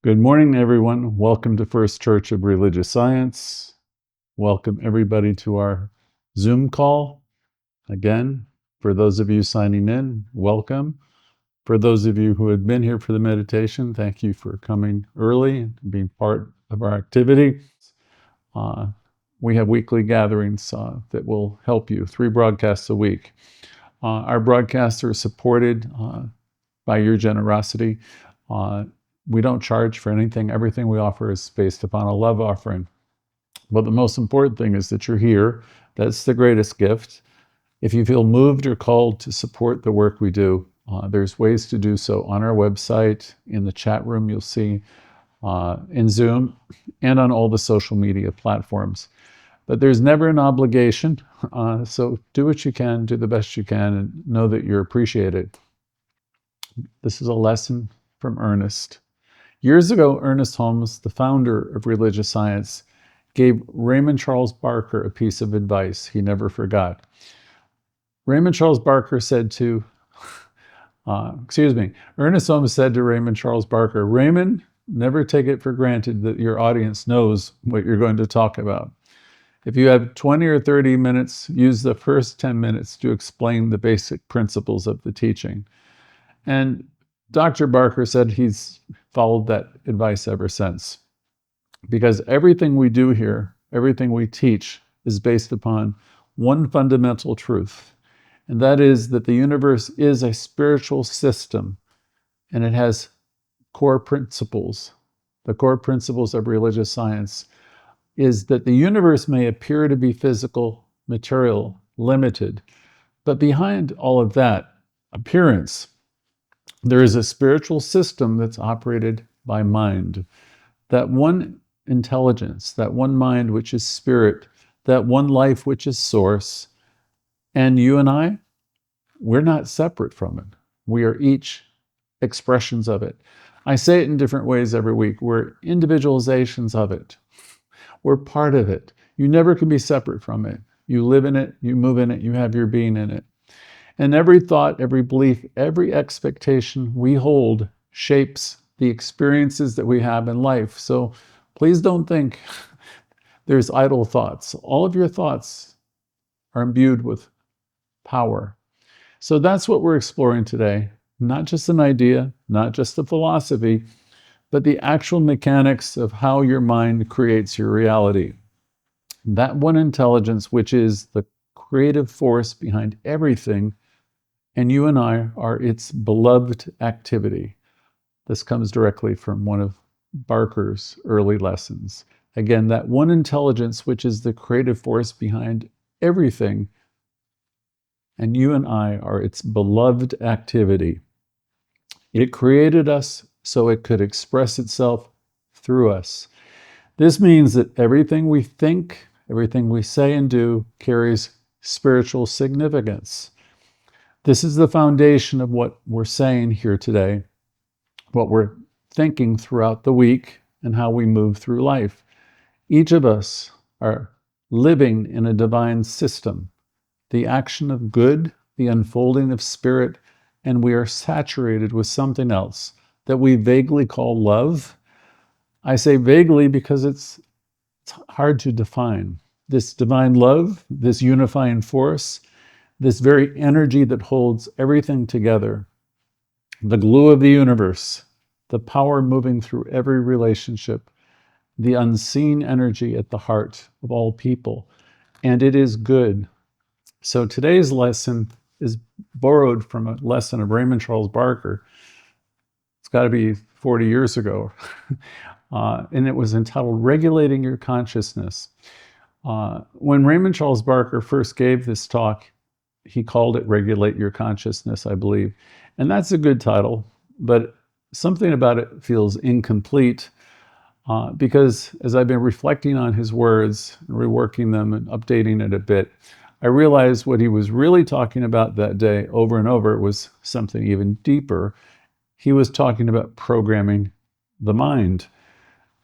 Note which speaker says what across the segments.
Speaker 1: Good morning, everyone. Welcome to First Church of Religious Science. Welcome, everybody, to our Zoom call. Again, for those of you signing in, welcome. For those of you who had been here for the meditation, thank you for coming early and being part of our activity. We have weekly gatherings that will help you, 3 broadcasts a week. Our broadcasts are supported by your generosity. We don't charge for anything. Everything we offer is based upon a love offering. But the most important thing is that you're here. That's the greatest gift. If you feel moved or called to support the work we do, there's ways to do so on our website, in the chat room you'll see, in Zoom, and on all the social media platforms. But there's never an obligation, so do what you can, do the best you can, and know that you're appreciated. This is a lesson from Ernest. Years ago, Ernest Holmes, the founder of religious science, gave Raymond Charles Barker a piece of advice he never forgot. Raymond Charles Barker said to, Ernest Holmes said to Raymond Charles Barker, "Raymond, never take it for granted that your audience knows what you're going to talk about. If you have 20 or 30 minutes, use the first 10 minutes to explain the basic principles of the teaching." And Dr. Barker said he's followed that advice ever since. Because everything we do here, everything we teach, is based upon one fundamental truth. And that is that the universe is a spiritual system, and it has core principles. The core principles of religious science is that the universe may appear to be physical, material, limited, but behind all of that appearance, there is a spiritual system that's operated by mind. That one intelligence, that one mind which is spirit, that one life which is source. And you and I, we're not separate from it. We are each expressions of it. I say it in different ways every week. We're individualizations of it. We're part of it. You never can be separate from it. You live in it, you move in it, you have your being in it. And every thought, every belief, every expectation we hold shapes the experiences that we have in life. So please don't think there's idle thoughts. All of your thoughts are imbued with power. So that's what we're exploring today. Not just an idea, not just a philosophy, but the actual mechanics of how your mind creates your reality. That one intelligence, which is the creative force behind everything, and you and I are its beloved activity. This comes directly from one of Barker's early lessons. Again, that one intelligence, which is the creative force behind everything, and you and I are its beloved activity. It created us so it could express itself through us. This means that everything we think, everything we say and do carries spiritual significance. This is the foundation of what we're saying here today, what we're thinking throughout the week, and how we move through life. Each of us are living in a divine system, the action of good, the unfolding of spirit, and we are saturated with something else that we vaguely call love. I say vaguely because it's hard to define. This divine love, this unifying force, this very energy that holds everything together, the glue of the universe, the power moving through every relationship, the unseen energy at the heart of all people. And it is good. So today's lesson is borrowed from a lesson of Raymond Charles Barker. It's got to be 40 years ago. And it was entitled Regulating Your Consciousness. When Raymond Charles Barker first gave this talk, he called it Regulate Your Consciousness, I believe. And that's a good title, but something about it feels incomplete because as I've been reflecting on his words, and reworking them and updating it a bit, I realized what he was really talking about that day over and over was something even deeper. He was talking about programming the mind.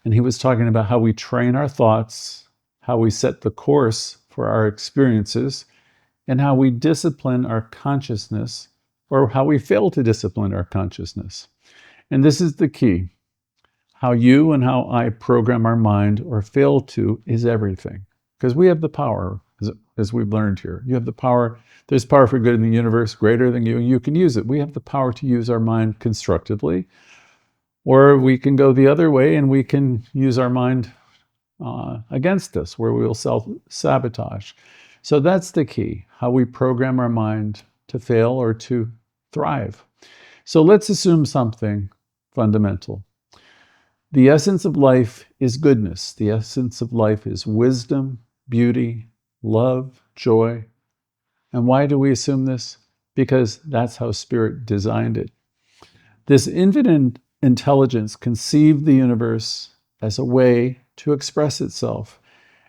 Speaker 1: And he was talking about how we train our thoughts, how we set the course for our experiences, and how we discipline our consciousness, or how we fail to discipline our consciousness. And this is the key. How you and how I program our mind or fail to is everything. Because we have the power, as we've learned here. You have the power. There's power for good in the universe greater than you, and you can use it. We have the power to use our mind constructively, or we can go the other way and we can use our mind against us, where we will self-sabotage. So that's the key, how we program our mind to fail or to thrive. So let's assume something fundamental. The essence of life is goodness. The essence of life is wisdom, beauty, love, joy. And why do we assume this? Because that's how Spirit designed it. This infinite intelligence conceived the universe as a way to express itself.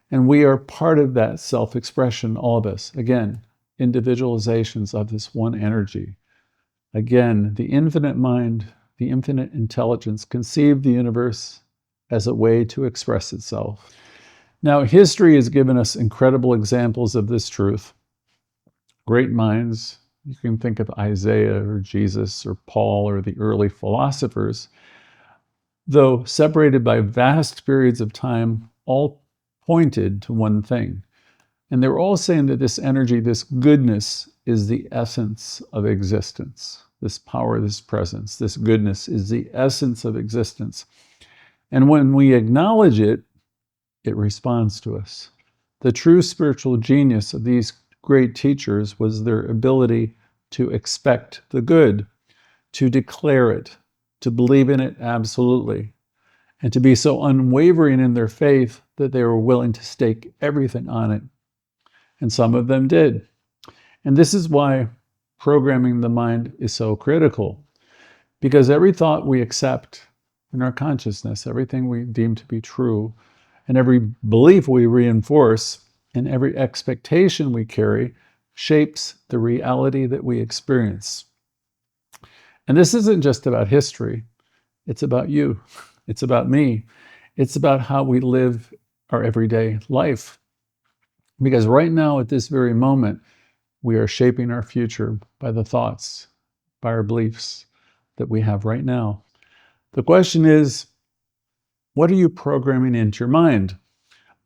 Speaker 1: And we are part of that self-expression, all of us. Again, individualizations of this one energy. Again, the infinite mind, the infinite intelligence conceived the universe as a way to express itself. Now, history has given us incredible examples of this truth. Great minds, you can think of Isaiah or Jesus or Paul or the early philosophers, though separated by vast periods of time, all pointed to one thing. And they were all saying that this energy, this goodness, is the essence of existence. This power, this presence, this goodness is the essence of existence. And when we acknowledge it, it responds to us. The true spiritual genius of these great teachers was their ability to expect the good, to declare it, to believe in it absolutely, and to be so unwavering in their faith that they were willing to stake everything on it. And some of them did. And this is why programming the mind is so critical, because every thought we accept in our consciousness, everything we deem to be true, and every belief we reinforce, and every expectation we carry shapes the reality that we experience. And this isn't just about history. It's about you. It's about me. It's about how we live our everyday life. Because right now, at this very moment, we are shaping our future by the thoughts, by our beliefs that we have right now. The question is, what are you programming into your mind?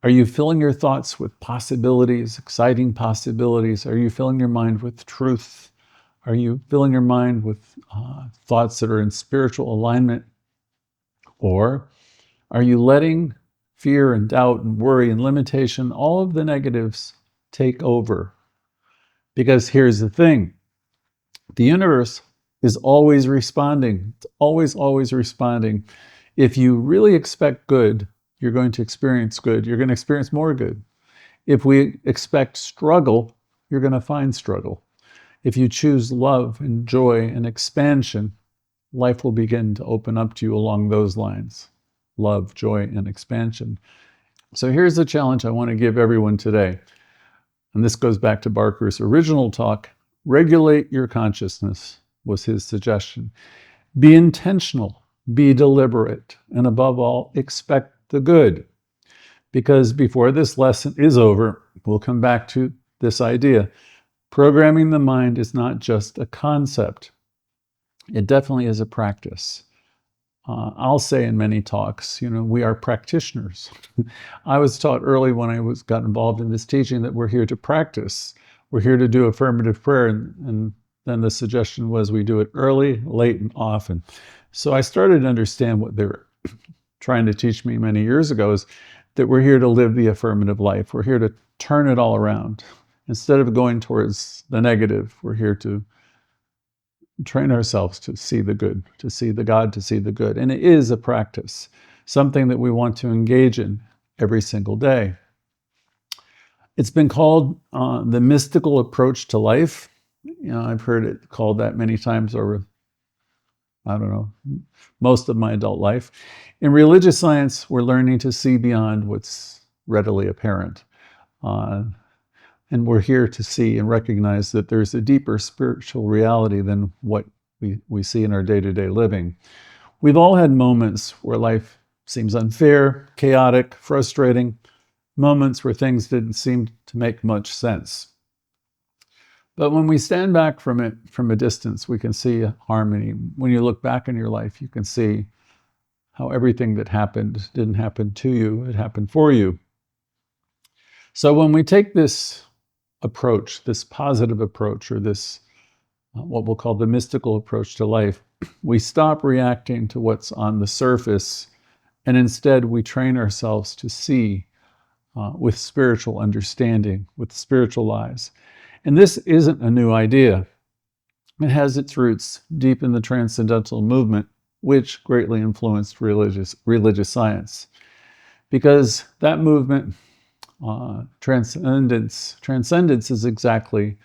Speaker 1: Are you filling your thoughts with possibilities, exciting possibilities? Are you filling your mind with truth? Are you filling your mind with thoughts that are in spiritual alignment? Or are you letting fear and doubt and worry and limitation, all of the negatives, take over? Because here's the thing. The universe is always responding. It's always responding. If you really expect good, you're going to experience good. You're going to experience more good. If we expect struggle, you're going to find struggle. If you choose love and joy and expansion, life will begin to open up to you along those lines. Love, joy, and expansion. So here's the challenge I want to give everyone today. And this goes back to Barker's original talk. Regulate your consciousness was his suggestion. Be intentional, be deliberate, and above all, expect the good. Because before this lesson is over, we'll come back to this idea. Programming the mind is not just a concept. It definitely is a practice. I'll say in many talks, we are practitioners. I was taught early when I got involved in this teaching that we're here to practice. We're here to do affirmative prayer, and then the suggestion was we do it early, late, and often. So I started to understand what they were trying to teach me many years ago, is that we're here to live the affirmative life. We're here to turn it all around. Instead of going towards the negative, we're here to train ourselves to see the good, to see the God, to see the good. And it is a practice, something that we want to engage in every single day. It's been called the mystical approach to life. I've heard it called that many times over, most of my adult life. In religious science, we're learning to see beyond what's readily apparent. And we're here to see and recognize that there's a deeper spiritual reality than what we see in our day-to-day living. We've all had moments where life seems unfair, chaotic, frustrating, moments where things didn't seem to make much sense. But when we stand back from it from a distance, we can see harmony. When you look back in your life, you can see how everything that happened didn't happen to you, it happened for you. So when we take this approach, this positive approach, or this what we'll call the mystical approach to life, we stop reacting to what's on the surface, and instead we train ourselves to see with spiritual understanding, with spiritual eyes. And this isn't a new idea. It has its roots deep in the Transcendental movement, which greatly influenced religious science. Because that movement, transcendence is exactly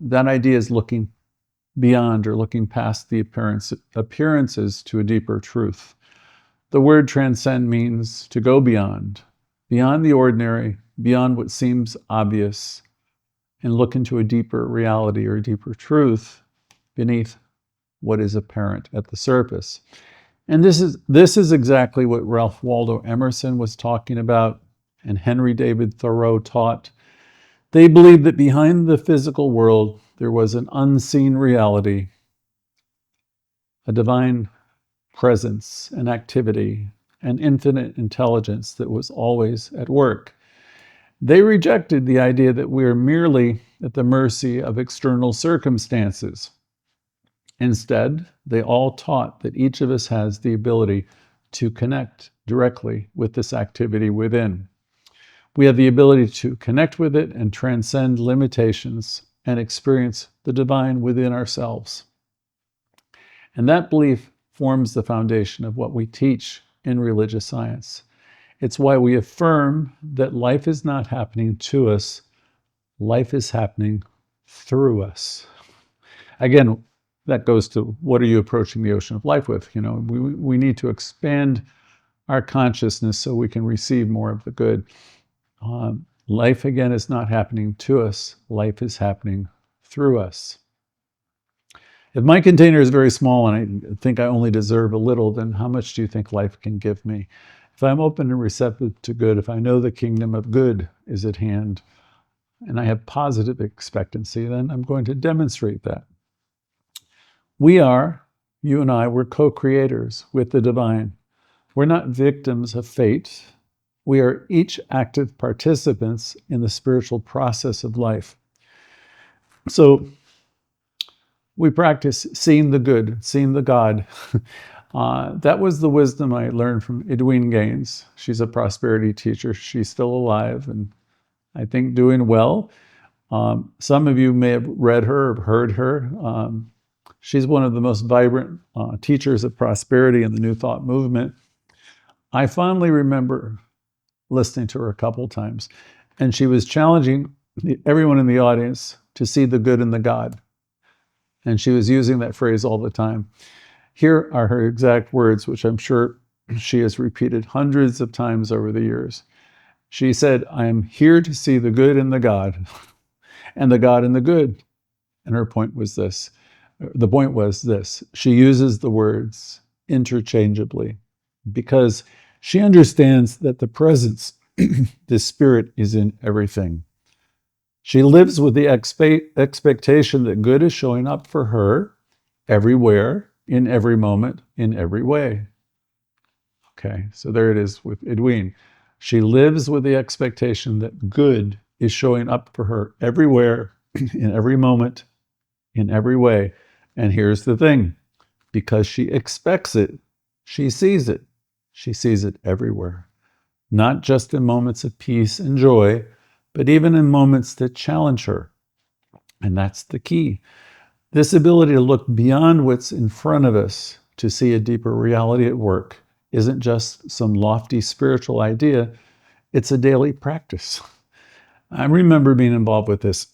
Speaker 1: that idea, is looking beyond or looking past the appearances to a deeper truth. The word transcend means to go beyond the ordinary, beyond what seems obvious, and look into a deeper reality or deeper truth beneath what is apparent at the surface. And this is exactly what Ralph Waldo Emerson was talking about, and Henry David Thoreau taught. They believed that behind the physical world there was an unseen reality, a divine presence and activity, an infinite intelligence that was always at work. They rejected the idea that we are merely at the mercy of external circumstances. Instead, they all taught that each of us has the ability to connect directly with this activity within. We have the ability to connect with it and transcend limitations and experience the divine within ourselves. And that belief forms the foundation of what we teach in religious science. It's why we affirm that life is not happening to us, life is happening through us. Again, that goes to what are you approaching the ocean of life with? We need to expand our consciousness so we can receive more of the good. Life, again, is not happening to us. Life is happening through us. If my container is very small and I think I only deserve a little, then how much do you think life can give me? If I'm open and receptive to good, if I know the kingdom of good is at hand, and I have positive expectancy, then I'm going to demonstrate that. You and I, we're co-creators with the divine. We're not victims of fate. We are each active participants in the spiritual process of life. So we practice seeing the good, seeing the God. That was the wisdom I learned from Edwene Gaines. She's a prosperity teacher. She's still alive and I think doing well. Some of you may have read her or heard her. She's one of the most vibrant teachers of prosperity in the New Thought movement. I fondly remember listening to her a couple times, and she was challenging everyone in the audience to see the good in the God. And she was using that phrase all the time. Here are her exact words, which I'm sure she has repeated hundreds of times over the years. She said, "I am here to see the good in the God, and the God in the good." And her point was this. The point was this. She uses the words interchangeably because she understands that the presence, the spirit, is in everything. She lives with the expectation that good is showing up for her everywhere, in every moment, in every way. Okay, so there it is with Edwene. She lives with the expectation that good is showing up for her everywhere, in every moment, in every way. And here's the thing, because she expects it, she sees it. She sees it everywhere. Not just in moments of peace and joy, but even in moments that challenge her. And that's the key. This ability to look beyond what's in front of us to see a deeper reality at work isn't just some lofty spiritual idea, it's a daily practice. I remember being involved with this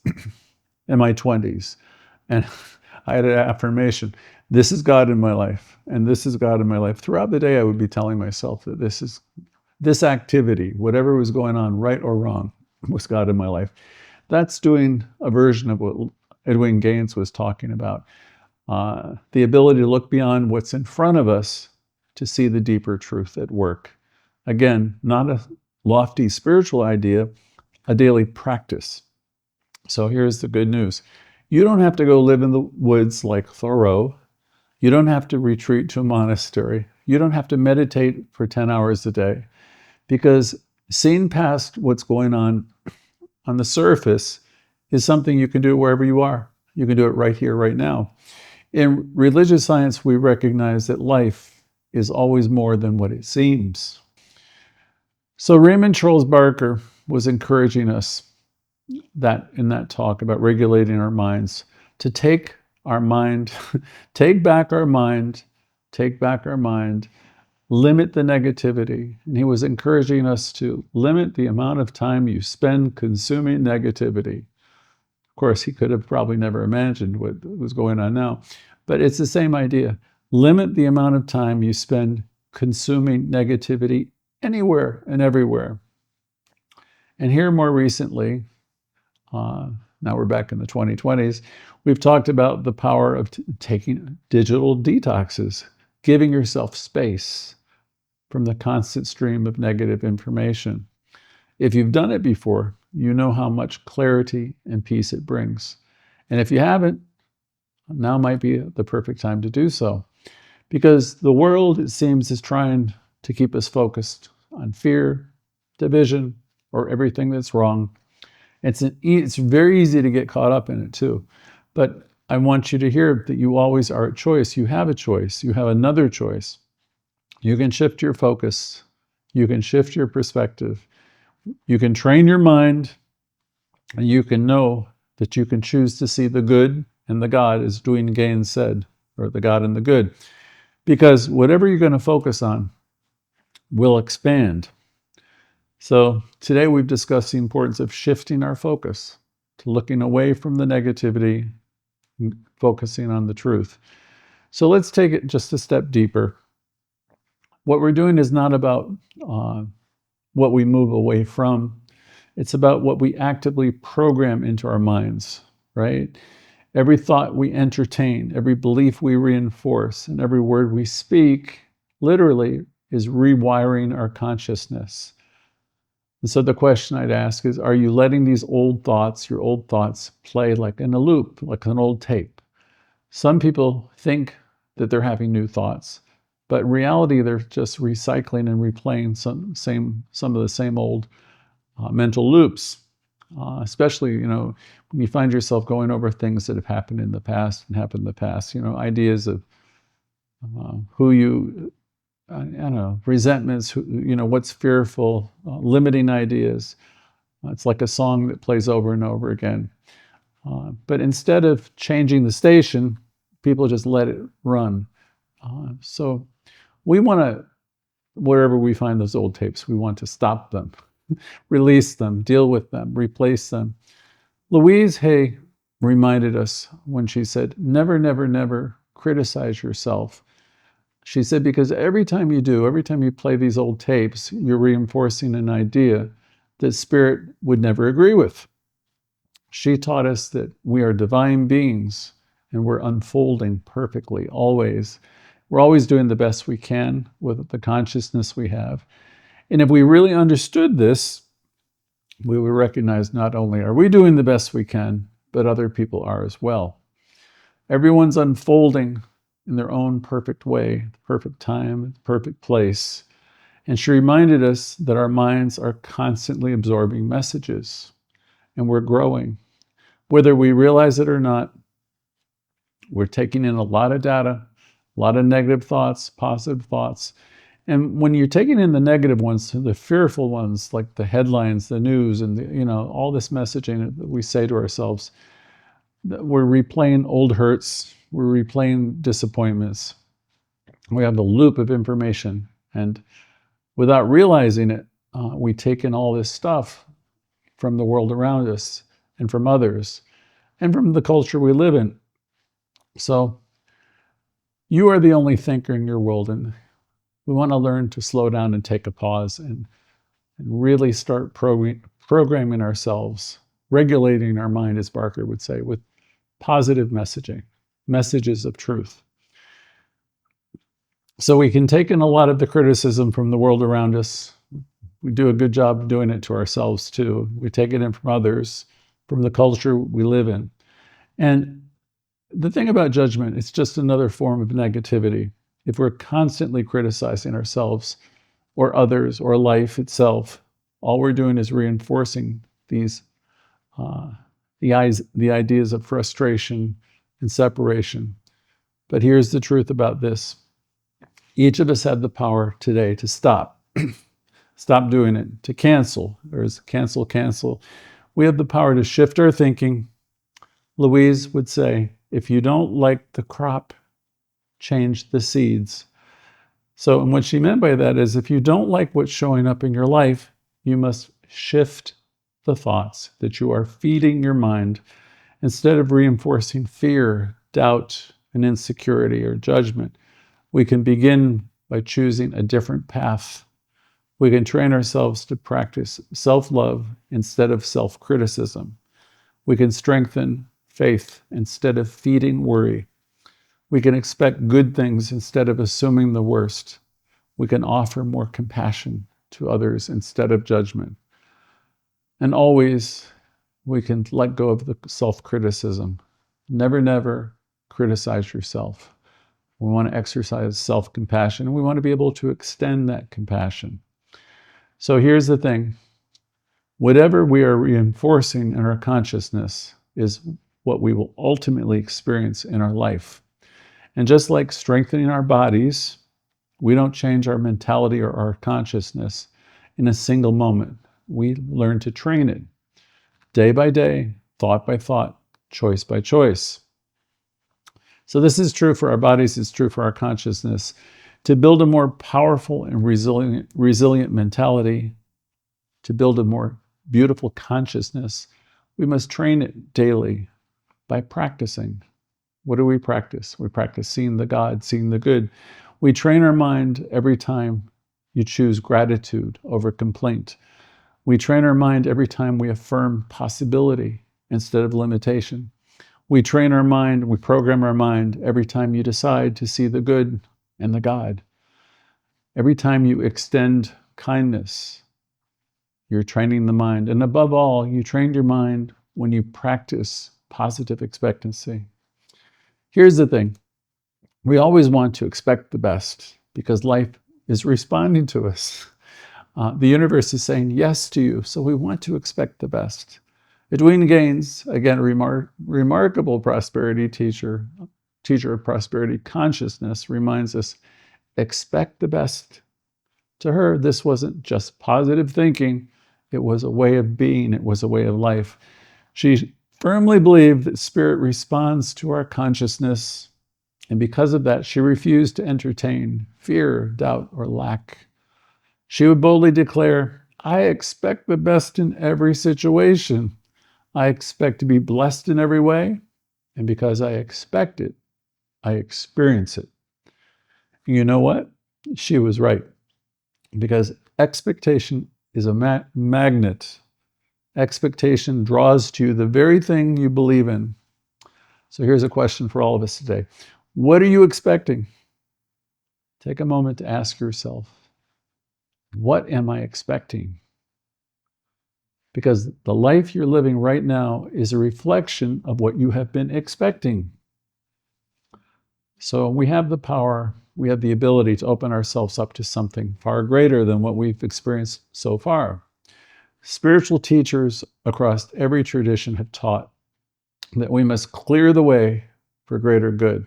Speaker 1: in my 20s, and I had an affirmation, this is God in my life, and this is God in my life. Throughout the day, I would be telling myself that this activity, whatever was going on, right or wrong, was God in my life. That's doing a version of what Edwene Gaines was talking about. The ability to look beyond what's in front of us to see the deeper truth at work. Again, not a lofty spiritual idea, a daily practice. So here's the good news. You don't have to go live in the woods like Thoreau. You don't have to retreat to a monastery. You don't have to meditate for 10 hours a day, because seeing past what's going on the surface is something you can do wherever you are. You can do it right here, right now. In religious science, we recognize that life is always more than what it seems. So Raymond Charles Barker was encouraging us that in that talk about regulating our minds, to take our mind, take back our mind, limit the negativity. And he was encouraging us to limit the amount of time you spend consuming negativity. Of course, he could have probably never imagined what was going on now, but it's the same idea. Limit the amount of time you spend consuming negativity anywhere and everywhere. And here more recently, now we're back in the 2020s, we've talked about the power of taking digital detoxes, giving yourself space from the constant stream of negative information. If you've done it before, you know how much clarity and peace it brings. And if you haven't, now might be the perfect time to do so. Because the world, it seems, is trying to keep us focused on fear, division, or everything that's wrong. It's very easy to get caught up in it too. But I want you to hear that you always are a choice. You have a choice. You have another choice. You can shift your focus. You can shift your perspective. You can train your mind, and you can know that you can choose to see the good and the God, as Dwayne Gaines said, or the God and the good. Because whatever you're going to focus on will expand. So today we've discussed the importance of shifting our focus to looking away from the negativity and focusing on the truth. So let's take it just a step deeper. What we're doing is not about what we move away from. It's about what we actively program into our minds, right? Every thought we entertain, every belief we reinforce, and every word we speak, literally, is rewiring our consciousness. And so the question I'd ask is, are you letting these old thoughts, your old thoughts, play like in a loop, like an old tape? Some people think that they're having new thoughts, but in reality, they're just recycling and replaying some of the same old mental loops. Especially, when you find yourself going over things that have happened in the past, ideas of who you, I don't know, resentments, what's fearful, limiting ideas. It's like a song that plays over and over again. But instead of changing the station, people just let it run. So we want to, wherever we find those old tapes, we want to stop them, release them, deal with them, replace them. Louise Hay reminded us when she said, never, never, never criticize yourself. She said, because every time you play these old tapes, you're reinforcing an idea that spirit would never agree with. She taught us that we are divine beings and we're unfolding perfectly, always. We're always doing the best we can with the consciousness we have. And if we really understood this, we would recognize not only are we doing the best we can, but other people are as well. Everyone's unfolding in their own perfect way, the perfect time, the perfect place. And she reminded us that our minds are constantly absorbing messages, and we're growing. Whether we realize it or not, we're taking in a lot of data, a lot of negative thoughts, positive thoughts. And when you're taking in the negative ones, the fearful ones, like the headlines, the news, and all this messaging that we say to ourselves, we're replaying old hurts, we're replaying disappointments. We have a loop of information, and without realizing it, we take in all this stuff from the world around us, and from others, and from the culture we live in. So you are the only thinker in your world, and we want to learn to slow down and take a pause and really start programming ourselves, regulating our mind, as Barker would say, with positive messaging, messages of truth. So we can take in a lot of the criticism from the world around us. We do a good job of doing it to ourselves too. We take it in from others, from the culture we live in. And the thing about judgment, it's just another form of negativity. If we're constantly criticizing ourselves or others or life itself, all we're doing is reinforcing the ideas of frustration and separation. But here's the truth about this. Each of us have the power today to stop. Stop doing it, to cancel. There's cancel, cancel. We have the power to shift our thinking. Louise would say, if you don't like the crop, change the seeds. So, and what she meant by that is if you don't like what's showing up in your life, you must shift the thoughts that you are feeding your mind instead of reinforcing fear, doubt, and insecurity or judgment. We can begin by choosing a different path. We can train ourselves to practice self-love instead of self-criticism. We can strengthen faith instead of feeding worry. We can expect good things instead of assuming the worst. We can offer more compassion to others instead of judgment. And always, we can let go of the self-criticism. Never, never criticize yourself. We want to exercise self-compassion, and we want to be able to extend that compassion. So here's the thing. Whatever we are reinforcing in our consciousness is what we will ultimately experience in our life. And just like strengthening our bodies, we don't change our mentality or our consciousness in a single moment. We learn to train it day by day, thought by thought, choice by choice. So this is true for our bodies, it's true for our consciousness. To build a more powerful and resilient mentality, to build a more beautiful consciousness, we must train it daily by practicing. What do we practice? We practice seeing the God, seeing the good. We train our mind every time you choose gratitude over complaint. We train our mind every time we affirm possibility instead of limitation. We train our mind, we program our mind every time you decide to see the good and the God. Every time you extend kindness, you're training the mind. And above all, you train your mind when you practice positive expectancy. Here's the thing. We always want to expect the best because life is responding to us. The universe is saying yes to you, so we want to expect the best. Edwina Gaines, again, remarkable prosperity teacher of prosperity consciousness, reminds us, expect the best. To her, this wasn't just positive thinking. It was a way of being. It was a way of life. She firmly believed that spirit responds to our consciousness, and because of that, she refused to entertain fear, doubt, or lack. She would boldly declare, I expect the best in every situation. I expect to be blessed in every way, and because I expect it, I experience it. You know what? She was right, because expectation is a magnet. Expectation draws to you the very thing you believe in. So here's a question for all of us today. What are you expecting? Take a moment to ask yourself, what am I expecting? Because the life you're living right now is a reflection of what you have been expecting. So we have the power, we have the ability to open ourselves up to something far greater than what we've experienced so far. Spiritual teachers across every tradition have taught that we must clear the way for greater good.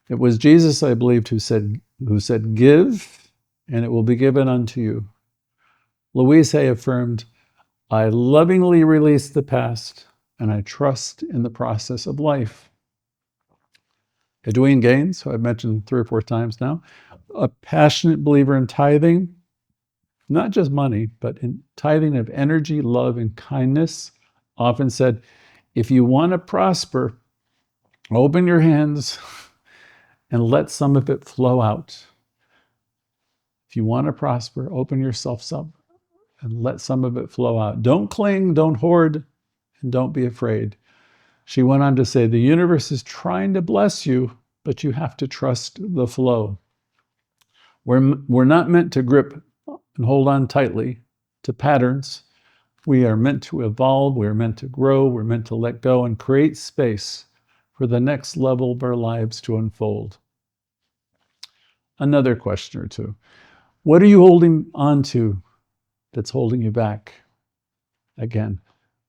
Speaker 1: It was Jesus, I believed, who said, give, and it will be given unto you. Louise affirmed, I lovingly release the past, and I trust in the process of life. Edwina Gaines, who I've mentioned 3 or 4 times now, a passionate believer in tithing, not just money, but in tithing of energy, love, and kindness, often said, if you want to prosper, open your hands and let some of it flow out. If you want to prosper, open yourself up and let some of it flow out. Don't cling, don't hoard, and don't be afraid. She went on to say, the universe is trying to bless you, but you have to trust the flow. We're not meant to grip and hold on tightly to patterns. We are meant to evolve, we're meant to grow, we're meant to let go and create space for the next level of our lives to unfold. another question or two. What are you holding on to that's holding you back? Again,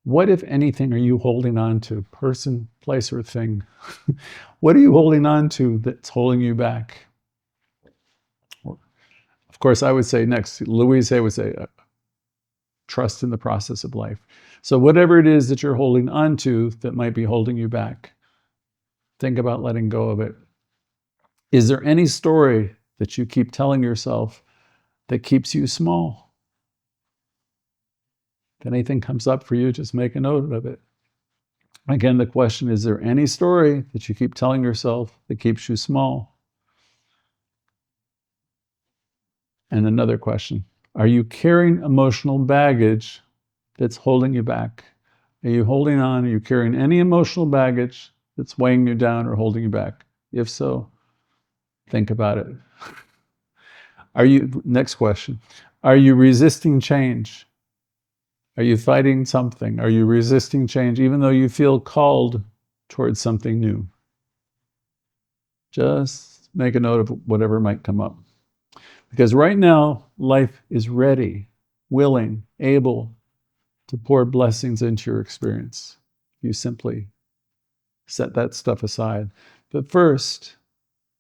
Speaker 1: what, if anything, are you holding on to? Person, place, or thing? What are you holding on to that's holding you back? Of course, I would say next, Louise would say, trust in the process of life. So whatever it is that you're holding on to that might be holding you back, think about letting go of it. Is there any story that you keep telling yourself that keeps you small? If anything comes up for you, just make a note of it. Again, the question, is there any story that you keep telling yourself that keeps you small? And another question, are you carrying emotional baggage that's holding you back? Are you holding on? Are you carrying any emotional baggage that's weighing you down or holding you back? If so, think about it. Next question, are you resisting change? Are you fighting something? Are you resisting change even though you feel called towards something new? Just make a note of whatever might come up. Because right now, life is ready, willing, able to pour blessings into your experience. You simply set that stuff aside. But first,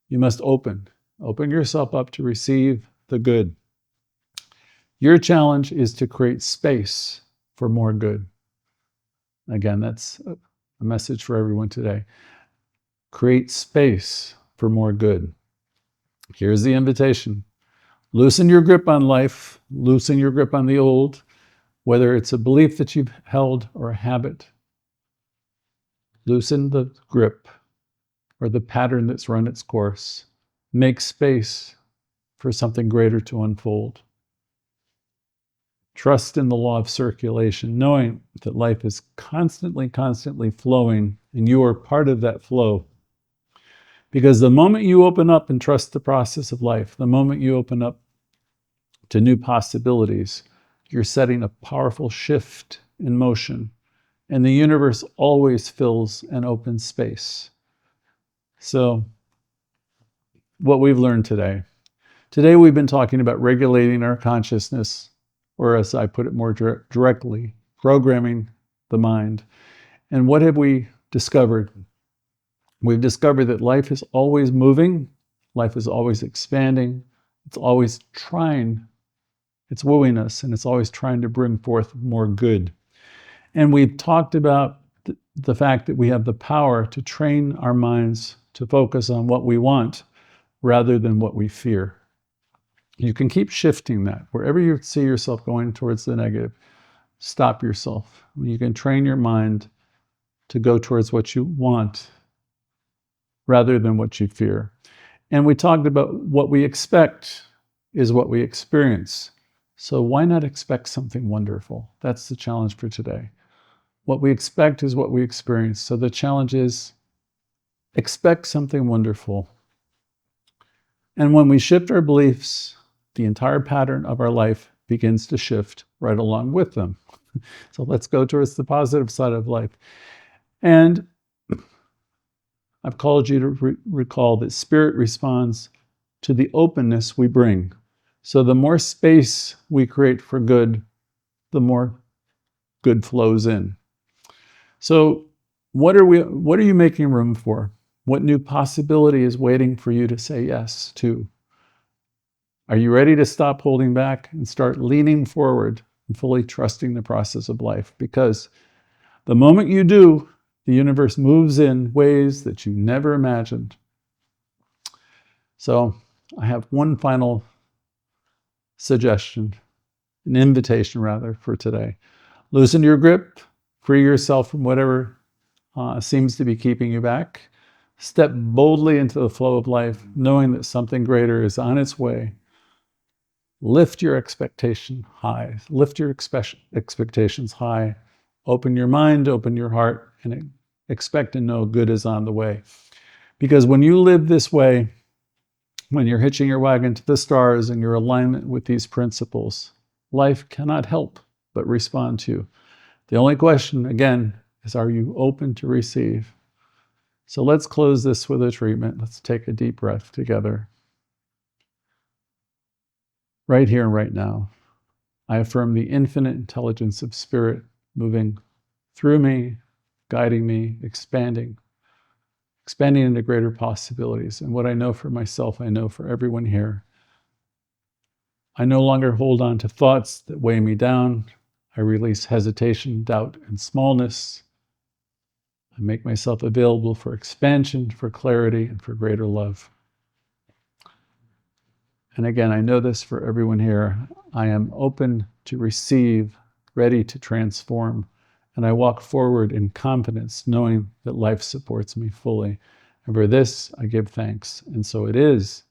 Speaker 1: you must open yourself up to receive the good. Your challenge is to create space for more good. Again, that's a message for everyone today. Create space for more good. Here's the invitation. Loosen your grip on life, loosen your grip on the old, whether it's a belief that you've held or a habit. Loosen the grip or the pattern that's run its course. Make space for something greater to unfold. Trust in the law of circulation, knowing that life is constantly flowing, and you are part of that flow. Because the moment you open up and trust the process of life, the moment you open up to new possibilities, you're setting a powerful shift in motion, and the universe always fills an open space. So, what we've learned today. Today we've been talking about regulating our consciousness, or as I put it more directly, programming the mind. And what have we discovered? We've discovered that life is always moving, life is always expanding, it's always trying, it's wooing us, and it's always trying to bring forth more good. And we've talked about the fact that we have the power to train our minds to focus on what we want rather than what we fear. You can keep shifting that. Wherever you see yourself going towards the negative, stop yourself. You can train your mind to go towards what you want rather than what you fear. And we talked about what we expect is what we experience. So why not expect something wonderful? That's the challenge for today. What we expect is what we experience. So the challenge is expect something wonderful. And when we shift our beliefs, the entire pattern of our life begins to shift right along with them. So let's go towards the positive side of life. And I've called you to recall that spirit responds to the openness we bring. So the more space we create for good, the more good flows in. So what are you making room for? What new possibility is waiting for you to say yes to? Are you ready to stop holding back and start leaning forward and fully trusting the process of life? Because the moment you do, the universe moves in ways that you never imagined. So I have one final suggestion, an invitation rather, for today. Loosen your grip, free yourself from whatever seems to be keeping you back. Step boldly into the flow of life, knowing that something greater is on its way. Lift your expectation high. Lift your expectations high. Open your mind, open your heart, and expect to know good is on the way. Because when you live this way, when you're hitching your wagon to the stars in your alignment with these principles, life cannot help but respond to you. The only question, again, is are you open to receive? So let's close this with a treatment. Let's take a deep breath together. right here and right now. I affirm the infinite intelligence of Spirit moving through me, guiding me, expanding into greater possibilities. And what I know for myself, I know for everyone here. I no longer hold on to thoughts that weigh me down. I release hesitation, doubt, and smallness. I make myself available for expansion, for clarity, and for greater love. And again, I know this for everyone here. I am open to receive, ready to transform, and I walk forward in confidence, knowing that life supports me fully. And for this, I give thanks. And so it is.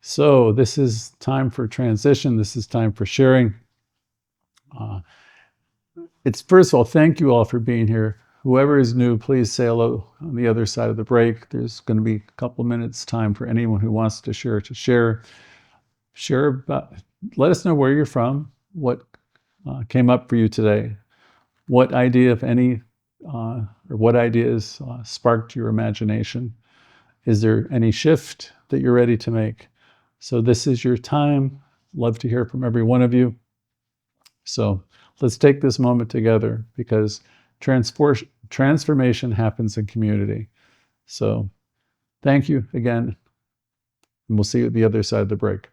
Speaker 1: So this is time for transition. This is time for sharing. It's first of all, thank you all for being here. Whoever is new, please say hello on the other side of the break. There's going to be a couple minutes time for anyone who wants to share. Share about, let us know where you're from, what came up for you today, what idea, if any, or what ideas sparked your imagination. Is there any shift that you're ready to make? So this is your time. Love to hear from every one of you. So let's take this moment together, because transformation happens in community. So thank you again, and we'll see you at the other side of the break.